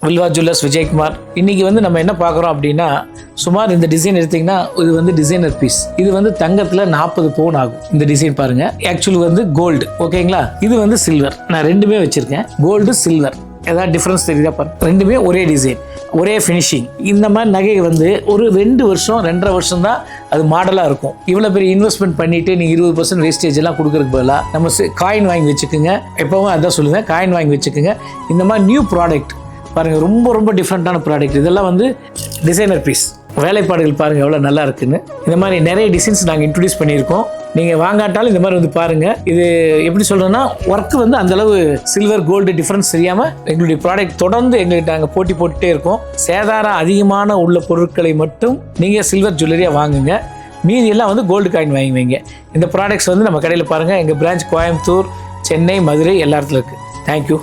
Vilva jewellers Vijayakumar. இன்னைக்கு வந்து நம்ம என்ன பார்க்குறோம் அப்படின்னா, சுமார் இந்த டிசைன் எடுத்திங்கன்னா இது வந்து டிசைனர் பீஸ். இது வந்து தங்கத்தில் 40 பவுன் ஆகும். இந்த டிசைன் பாருங்க, ஆக்சுவலி வந்து கோல்டு, ஓகேங்களா. இது வந்து சில்வர். நான் ரெண்டுமே வச்சிருக்கேன், கோல்டு சில்வர். ஏதாவது டிஃப்ரென்ஸ் தெரியுதா பாருங்க, ரெண்டுமே ஒரே டிசைன், ஒரே ஃபினிஷிங். இந்த மாதிரி நகை வந்து ஒரு 2 வருஷம் 2.5 வருஷம் தான் அது மாடலாக இருக்கும். இவ்வளோ பெரிய இன்வெஸ்ட்மெண்ட் பண்ணிட்டு நீங்கள் 20% வேஸ்டேஜ் எல்லாம் கொடுக்கறதுக்கு பதிலாக நம்ம காயின் வாங்கி வச்சுக்கோங்க. எப்பவும் அதான் சொல்லுவேன், காயின் வாங்கி வச்சுக்கோங்க. இந்த மாதிரி நியூ ப்ராடக்ட் பாருங்கள், ரொம்ப ரொம்ப டிஃப்ரெண்ட்டான ப்ராடக்ட். இதெல்லாம் வந்து டிசைனர் பீஸ். வேலைப்பாடுகள் பாருங்கள் எவ்வளோ நல்லா இருக்குன்னு. இந்த மாதிரி நிறைய டிசைன்ஸ் நாங்கள் இன்ட்ரடியூஸ் பண்ணியிருக்கோம். நீங்கள் வாங்காட்டாலும் இந்த மாதிரி வந்து பாருங்கள். இது எப்படி சொல்கிறேன்னா, ஒர்க்கு வந்து அந்தளவு சில்வர் கோல்டு டிஃப்ரென்ஸ் தெரியாமல் எங்களுடைய ப்ராடக்ட் தொடர்ந்து எங்களுக்கு நாங்கள் போட்டி போட்டுகிட்டே இருக்கோம். சேதாரம் அதிகமான உள்ள பொருட்களை மட்டும் நீங்கள் சில்வர் ஜுவல்லரியாக வாங்குங்க, மீதி எல்லாம் வந்து கோல்டு காயின் வாங்கி வைங்க. இந்த ப்ராடக்ட்ஸ் வந்து நம்ம கடையில் பாருங்கள். எங்கள் பிரான்ச் கோயம்புத்தூர், சென்னை, மதுரை எல்லா இடத்துல இருக்குது. தேங்க்யூ.